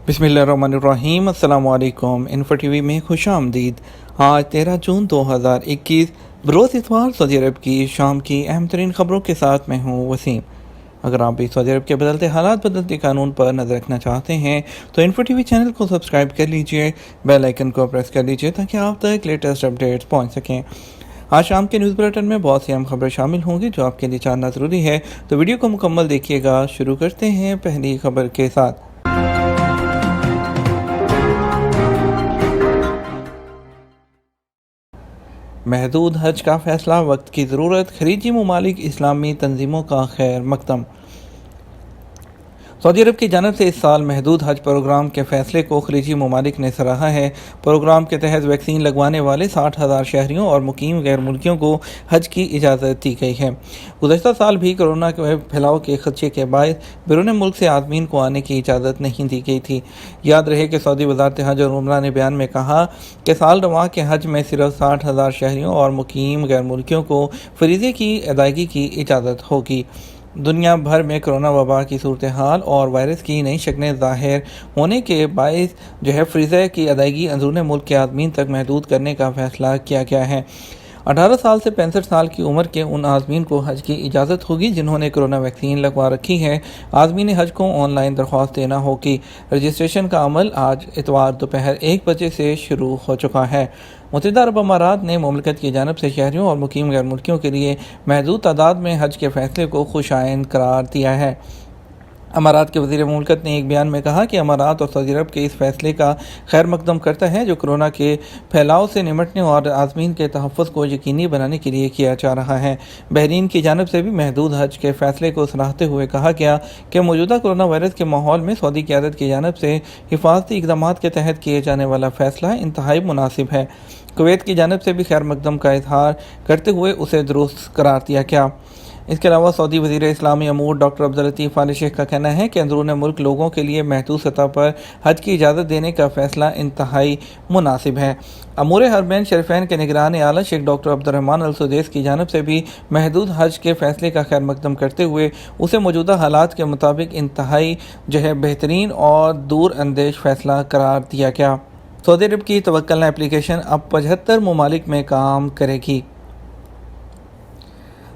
बिस्मिल्लाहिर्रहमानिर्रहीम। अस्सलाम वालेकुम। इन्फो टीवी में खुश आमदीद। आज 13 जून 2021 बरोज़ इतवार सऊदी अरब की शाम की अहम तरीन ख़बरों के साथ मैं हूँ वसीम। अगर आप भी सऊदी अरब के बदलते हालात बदलते कानून पर नज़र रखना चाहते हैं तो इन्फो टीवी चैनल को सब्सक्राइब कर लीजिए, बेल आइकन को प्रेस कर लीजिए ताकि आप तक लेटेस्ट अपडेट्स पहुँच सकें। आज शाम के न्यूज़ बुलेटिन में बहुत सी अहम खबरें शामिल होंगी जो आपके लिए जानना ज़रूरी है, तो वीडियो को मुकम्मल देखिएगा। शुरू करते हैं पहली खबर के साथ। महदूद हज का फैसला, वक्त की ज़रूरत, खलीजी ममालिक इस्लामी तंजीमों का खैर मकदम। सऊदी अरब की जानब से इस साल महदूद हज प्रोग्राम के फैसले को खलीजी ममालिक ने सराहा है। प्रोग्राम के तहत वैक्सीन लगवाने वाले 60,000 शहरियों और मुकीम गैर मुल्कियों को हज की इजाज़त दी गई है। गुज़श्ता साल भी कोरोना के फैलाव के खदशे के बायस बैरून मुल्क से आदमीन को आने की इजाज़त नहीं दी गई थी। याद रहे कि सऊदी वज़ारत हज और उमरा ने बयान में कहा कि साल रवां के हज में सिर्फ 60,000 शहरियों और मुकीम गैर मुल्कियों को फरीज़े की अदायगी की इजाज़त होगी। दुनिया भर में कोरोना वबा की सूरत हाल और वायरस की नई शक्लें ज़ाहिर होने के बायस फ़रीज़े की अदायगी अंदरूनी मुल्क के आदमीन तक महदूद करने का फ़ैसला किया गया है। 18 साल से 65 साल की उम्र के उन आज़मीन को हज की इजाज़त होगी जिन्होंने कोरोना वैक्सीन लगवा रखी है। आज़मीन हज को ऑनलाइन दरख्वास्त देना होगी। रजिस्ट्रेशन का अमल आज इतवार दोपहर 1 बजे से शुरू हो चुका है। मुत्तहिदा अरब अमारात ने मुमलिकत की जानिब से शहरियों और मुकीम गैर मुल्कियों के लिए महदूद तादाद में हज के फैसले को खुशाइन करार दिया है। अमारात के वज़ीर मुमलिकत ने एक बयान में कहा कि अमारात और सऊदी अरब के इस फैसले का खैर मकदम करता है जो कोरोना के फैलाव से निमटने और आज़मीन के तहफ़्फ़ुज़ को यकीनी बनाने के लिए किया जा रहा है। बहरीन की जानिब से भी महदूद हज के फैसले को सराहते हुए कहा गया कि मौजूदा कोरोना वायरस के माहौल में सऊदी क़यादत की जानिब से हिफाजती इक़दाम के तहत किए जाने वाला फ़ैसला इंतहाई मुनासिब है। कुवैत की जानिब से भी खैर मकदम का इज़हार करते हुए उसे दुरुस्त करार दिया गया। इसके अलावा सऊदी वज़ीर इस्लामी अमूर डॉक्टर अब्दुल लतीफ़ आल शेख का कहना है कि अंदरून मुल्क लोगों के लिए महदूद सतह पर हज की इजाज़त देने का फ़ैसला इंतहाई मुनासिब है। अमूर हरमैन शरीफैन के निगरान आला शेख डॉक्टर अब्दुर्रहमान अल सुदैस की जानिब से भी महदूद हज के फ़ैसले का खैर मकदम करते हुए उसे मौजूदा हालात के मुताबिक इंतहाई बेहतरीन और दूर अंदेश फ़ैसला करार दिया गया। सऊदी अरब की तवक्कलना एप्लीकेशन अब 75 ममालिक में काम करेगी।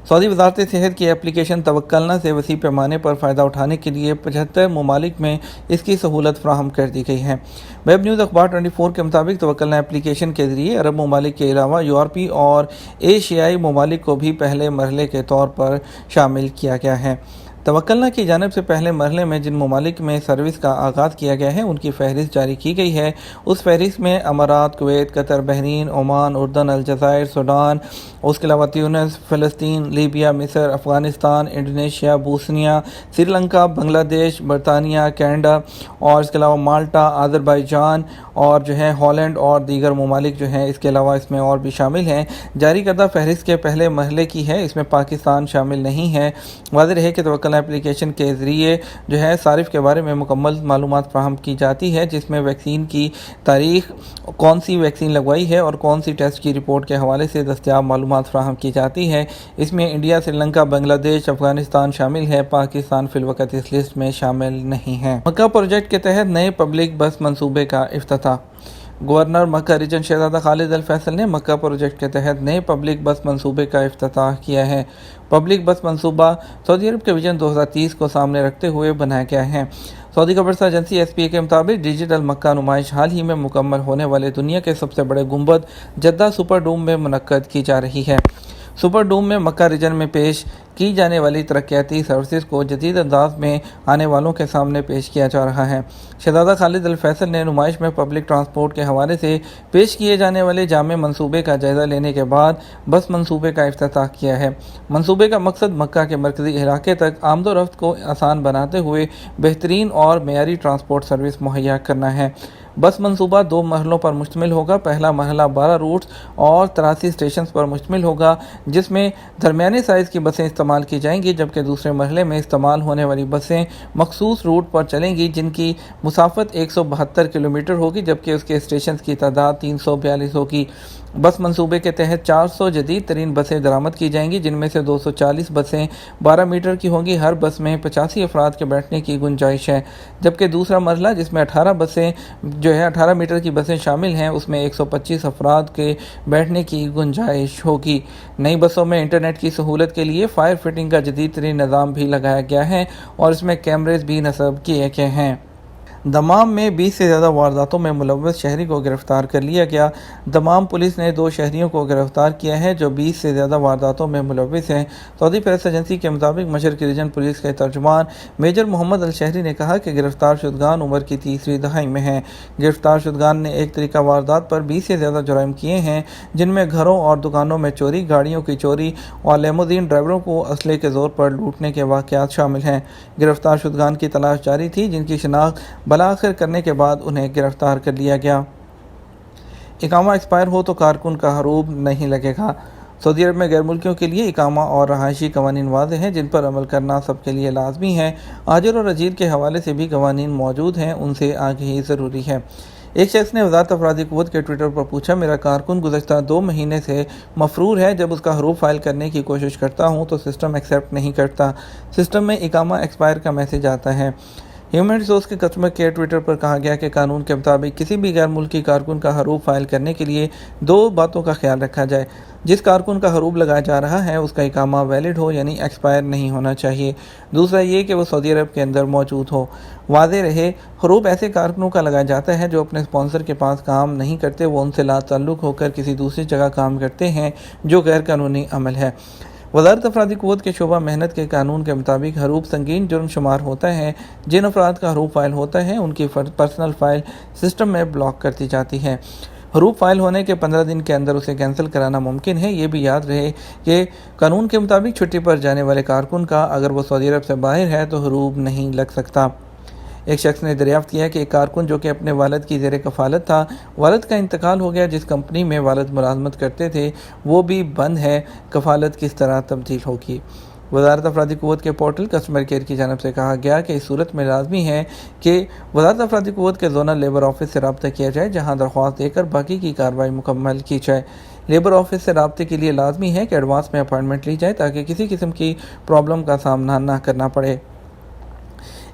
सऊदी वज़ारत सेहत की एप्लीकेशन तवक्कलना से वसी पैमाने पर फ़ायदा उठाने के लिए 75 ममालिक में इसकी सहूलत फ़राहम कर दी गई है। वेब न्यूज़ अखबार 24 के मुताबिक तवक्कलना एप्लीकेशन के ज़रिए अरब ममालिक के अलावा यूरोपीय और एशियाई ममालिक को भी पहले मरहले के तौर पर शामिल किया गया है। तवक्कलना की जानिब से पहले मरहले में जिन ममालिक में सर्विस का आगाज़ किया गया है उनकी फ़हरिस्त जारी की गई है। उस फहरिस्त में अमारात, Kuwait, Qatar, Bahrain, Oman, उर्दन, अलजायर, Sudan, उसके अलावा ट्यूनिस, फ़लस्तीन, लीबिया, मिस्र, अफ़गानिस्तान, इंडोनेशिया, बोस्निया, श्रीलंका, बांग्लादेश, बरतानिया, कनाडा और इसके अलावा माल्टा, अज़रबैजान और हॉलैंड और दीगर ममालिक इसके अलावा इसमें और भी शामिल हैं। जारी करदा फहरिस्त के पहले मरहले की है, इसमें पाकिस्तान शामिल नहीं है। वाज़ेह रहे कि तवक्कलना एप्लीकेशन के ज़रिए सारिफ के बारे में मुकम्मल मालूमात फ़राहम की जाती है, जिसमें वैक्सीन की तारीख़, कौन सी वैक्सीन लगवाई है और कौन सी टेस्ट की रिपोर्ट के हवाले से दस्तयाब मालूमात फ़राहम की जाती है। इसमें इंडिया, श्रीलंका, बांग्लादेश, अफ़गानिस्तान शामिल है। पाकिस्तान फ़िलवक़्त इस लिस्ट में शामिल नहीं है। मक्का प्रोजेक्ट के तहत नए पब्लिक बस मनसूबे का इफ्तिताह। गवर्नर मक्का रीजन शहजादा खालिद अल फैसल ने मक्का प्रोजेक्ट के तहत नए पब्लिक बस मंसूबे का इफ्तिताह किया है। पब्लिक बस मंसूबा सऊदी अरब के विजन 2030 को सामने रखते हुए बनाया गया है। सऊदी खबरसा एजेंसी SPA के मुताबिक डिजिटल मक्का नुमाइश हाल ही में मुकम्मल होने वाले दुनिया के सबसे बड़े गुंबद जद्दा सुपर डोम में मुनक्कद की जा रही है। सुपर डोम में मक्का रीजन में पेश की जाने वाली तरक्याती सर्विसेज को जदीद अंदाज में आने वालों के सामने पेश किया जा रहा है। शहजादा खालिद अल फैसल ने नुमाइश में पब्लिक ट्रांसपोर्ट के हवाले से पेश किए जाने वाले जामे मंसूबे का जायज़ा लेने के बाद बस मंसूबे का इफ्तिताह किया है। मंसूबे का मकसद मक्का के मरकज़ी इलाके तक आमदोरफ्त को आसान बनाते हुए बेहतरीन और मेयारी ट्रांसपोर्ट सर्विस मुहैया करना है। बस मंसूबा 2 मरहलों पर मुश्तमिल होगा। पहला मरहला 12 रूट्स और 83 स्टेशन पर मुश्तमिल होगा, जिसमें दरमियाने साइज़ की बसें इस्तेमाल की जाएंगी, जबकि दूसरे मरहले में इस्तेमाल होने वाली बसें मखसूस रूट पर चलेंगी, जिनकी मुसाफत 172 किलोमीटर होगी, जबकि उसके स्टेशन की तादाद 342 होगी। बस मंसूबे के तहत 400 जदीद तरीन बसें दरामद की जाएंगी, जिनमें से 240 बसें 12 मीटर की होंगी। हर बस में 85 अफराद के बैठने की गुंजाइश है, जबकि दूसरा मरहला जिसमें 18 मीटर की बसें शामिल हैं, उसमें 125 अफराद के बैठने की गुंजाइश होगी। नई बसों में इंटरनेट की सहूलत के लिए फायर फिटिंग का जदीद तरीन निज़ाम भी लगाया गया है और इसमें कैमरेज भी नस्ब किए गए हैं। दमाम में 20 से ज़्यादा वारदातों में मुलव्वस शहरी को गिरफ्तार कर लिया गया। दमाम पुलिस ने 2 शहरियों को गिरफ्तार किया है जो 20 से ज़्यादा वारदातों में मुलव्वस हैं। सऊदी प्रेस एजेंसी के मुताबिक मशरक़ी रीजन पुलिस के तर्जुमान मेजर मोहम्मद अल शहरी ने कहा कि गिरफ्तार शुदगान उम्र की तीसरी दहाई में हैं। गिरफ्तार शुदगान ने एक तरीका वारदात पर 20 से ज़्यादा जुराइम किए हैं, जिनमें घरों और दुकानों में चोरी, गाड़ियों की चोरी और लेमोजीन ड्राइवरों को असले के ज़ोर पर लूटने के वाक़यात शामिल हैं। गिरफ्तार शुदगान की तलाश जारी थी, जिनकी शनाख्त बलाखिर करने के बाद उन्हें गिरफ्तार कर लिया गया। इकामा एक्सपायर हो तो कारकुन का हरूब नहीं लगेगा। सऊदी अरब में गैर मुल्कियों के लिए इकामा और रहायशी कवानीन वाज़ेह हैं, जिन पर अमल करना सबके लिए लाजमी है। आजिर और अजीर के हवाले से भी कवानीन मौजूद हैं, उनसे आगाही ज़रूरी है। एक शख्स ने वज़ारत अफरादी क़ुव्वत के ट्विटर पर पूछा, मेरा कारकुन गुज़श्ता 2 महीने से मफरूर है। जब उसका हरूब फाइल करने की कोशिश करता हूँ तो सिस्टम एक्सेप्ट नहीं करता। सिस्टम में इकामा एक्सपायर का मैसेज आता है। ह्यूमन रिसोर्स के कस्टमर केयर ट्विटर पर कहा गया कि कानून के मुताबिक किसी भी गैर मुल्की कारकुन का हरूब फाइल करने के लिए 2 बातों का ख्याल रखा जाए। जिस कारकुन का हरूब लगाया जा रहा है उसका इकामा वैलिड हो, यानी एक्सपायर नहीं होना चाहिए। दूसरा ये कि वो सऊदी अरब के अंदर मौजूद हो। वाज़ेह रहे, हरूब ऐसे कारकुनों का लगाया जाता है जो अपने स्पॉन्सर के पास काम नहीं करते, वो उनसे लाताल्लुक़ होकर किसी दूसरी जगह काम करते हैं, जो गैर कानूनी अमल है। वज़ारत अफरादी क़ुव्वत के शोबा मेहनत के कानून के मुताबिक हरूब संगीन जुर्म शुमार होता है। जिन अफराद का हरूब फाइल होता है उनकी पर्सनल फ़ाइल सिस्टम में ब्लॉक कर दी जाती है। हरूब फाइल होने के 15 दिन के अंदर उसे कैंसिल कराना मुमकिन है। ये भी याद रहे कि कानून के मुताबिक छुट्टी पर जाने वाले कारकुन का अगर वो सऊदी अरब से बाहर है तो हरूब नहीं लग सकता। एक शख्स ने दरियाफ्त किया कि एक कारकुन जो कि अपने वालिद की ज़ेर कफ़ालत था, वालिद का इंतकाल हो गया। जिस कंपनी में वालिद मुलाजमत करते थे वो भी बंद है। कफ़ालत किस तरह तब्दील होगी? वज़ारत अफरादी क़ुव्वत के पोर्टल कस्टमर केयर की जानिब से कहा गया कि इस सूरत में लाजमी है कि वज़ारत अफरादी क़ुव्वत के ज़ोनल लेबर ऑफिस से रब्ता किया जाए, जहाँ दरख्वास्त देकर बाकी की कार्रवाई मुकम्मल की जाए। लेबर ऑफिस से रब्ते के लिए लाजमी है कि एडवांस में अपॉइंटमेंट ली जाए ताकि किसी किस्म की प्रॉब्लम का सामना न करना पड़े।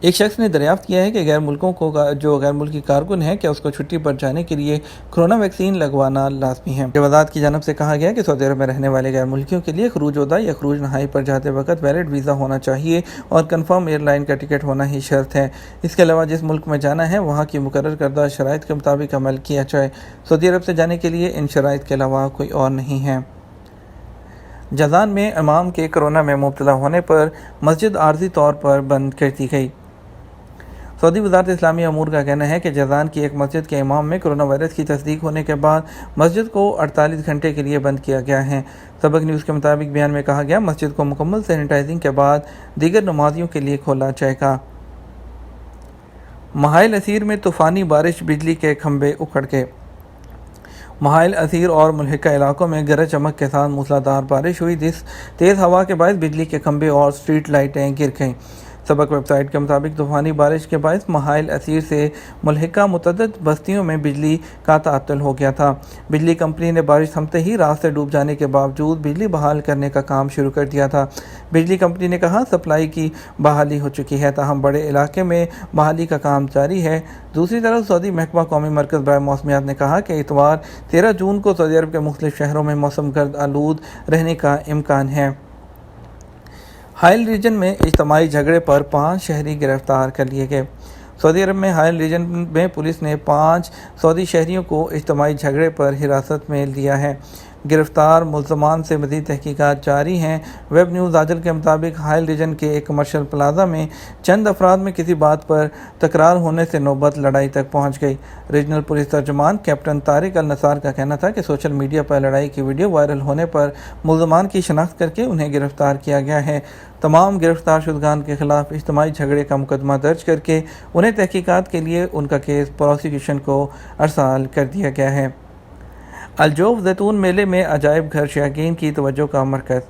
एक शख्स ने दरियाफ्त किया है कि गैर मुल्की कारकुन है क्या उसको छुट्टी पर जाने के लिए कोरोना वैक्सीन लगवाना लाजमी है। वज़ारत की जानिब से कहा गया कि सऊदी अरब में रहने वाले गैर मुल्कियों के लिए खरूज उदा या खरूज नहाई पर जाते वक्त वैलिड वीज़ा होना चाहिए और कन्फर्म एयरलाइन का टिकट होना ही शर्त है। इसके अलावा जिस मुल्क में जाना है वहाँ की मुकर्रर करदा शराइत के मुताबिक अमल किया जाए। सऊदी अरब से जाने के लिए इन शराइत के अलावा कोई और नहीं है। जज़ान में इमाम के कोरोना में मुब्तला होने पर मस्जिद आर्जी तौर पर बंद कर दी गई। सऊदी वज़ारत इस्लामी अमूर का कहना है कि जज़ान की एक मस्जिद के इमाम में कोरोना वायरस की तस्दीक होने के बाद मस्जिद को 48 घंटे के लिए बंद किया गया है। सबक न्यूज़ के मुताबिक बयान में कहा गया, मस्जिद को मुकम्मल सैनिटाइजिंग के बाद दीगर नमाजियों के लिए खोला जाएगा। महाइल असीर में तूफ़ानी बारिश, बिजली के खंभे उखड़ गए। महाइल असीर और मुल्हिका इलाकों में गरज चमक के साथ मूसलाधार बारिश हुई, जिस तेज़ हवा के बायस बिजली के खंभे और स्ट्रीट लाइटें गिर गईं। सबक वेबसाइट के मुताबिक तूफ़ानी बारिश के बायस महाइल असीर से मुल्हिका मुतअद्दिद बस्तियों में बिजली का ताअत्तुल हो गया था। बिजली कंपनी ने बारिश थमते ही रास्ते डूब जाने के बावजूद बिजली बहाल करने का काम शुरू कर दिया था। बिजली कंपनी ने कहा सप्लाई की बहाली हो चुकी है, ताहम बड़े इलाके में बहाली का काम जारी है। दूसरी तरफ सऊदी महकमा कौमी मरकज़ बराए मौसमियात ने कहा कि इतवार 13 जून को सऊदी अरब के मुख्तलिफ शहरों में मौसम गर्द आलूद रहने का इम्कान है। हाइल रीजन में इज्तिमाई झगड़े पर 5 शहरी गिरफ्तार कर लिए गए। सऊदी अरब में हाइल रीजन में पुलिस ने 5 सऊदी शहरियों को इज्तिमाई झगड़े पर हिरासत में लिया है। گرفتار ملزمان سے مزید تحقیقات جاری ہیں۔ ویب نیوز آجل کے مطابق حائل ریجن کے ایک کمرشل پلازا میں چند افراد میں کسی بات پر تکرار ہونے سے نوبت لڑائی تک پہنچ گئی۔ ریجنل پولیس ترجمان کیپٹن طارق النصار کا کہنا تھا کہ سوشل میڈیا پر لڑائی کی ویڈیو وائرل ہونے پر ملزمان کی شناخت کر کے انہیں گرفتار کیا گیا ہے۔ تمام گرفتار شدگان کے خلاف اجتماعی جھگڑے کا مقدمہ درج کر کے انہیں تحقیقات کے لیے ان کا کیس پروسیکیوشن کو ارسال کر دیا گیا ہے۔ الجوف زیتون میلے میں عجائب گھر شائقین کی توجہ کا مرکز۔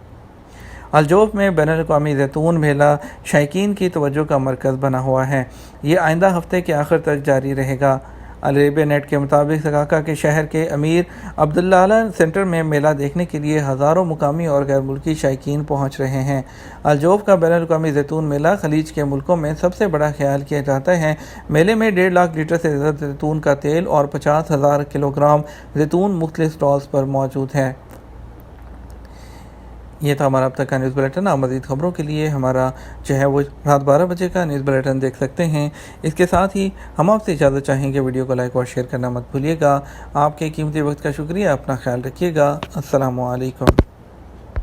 الجوف میں بین الاقوامی زیتون میلہ شائقین کی توجہ کا مرکز بنا ہوا ہے۔ یہ آئندہ ہفتے کے آخر تک جاری رہے گا۔ العربیہ نیٹ کے مطابق سکاکا کے شہر کے امیر عبداللہ سینٹر میں میلہ دیکھنے کے لیے ہزاروں مقامی اور غیر ملکی شائقین پہنچ رہے ہیں۔ الجوف کا بین الاقوامی زیتون میلہ خلیج کے ملکوں میں سب سے بڑا خیال کیا جاتا ہے۔ میلے میں 1.5 لاکھ لیٹر سے زیادہ زیتون کا تیل اور 50,000 کلوگرام زیتون مختلف سٹالز پر موجود ہے۔ یہ تھا ہمارا اب تک کا نیوز بلیٹن۔ آپ مزید خبروں کے لیے ہمارا جو ہے وہ رات 12 بجے کا نیوز بلیٹن دیکھ سکتے ہیں۔ اس کے ساتھ ہی ہم آپ سے اجازت چاہیں گے، ویڈیو کو لائک اور شیئر کرنا مت بھولیے گا۔ آپ کے قیمتی وقت کا شکریہ، اپنا خیال رکھیے گا۔ السلام علیکم۔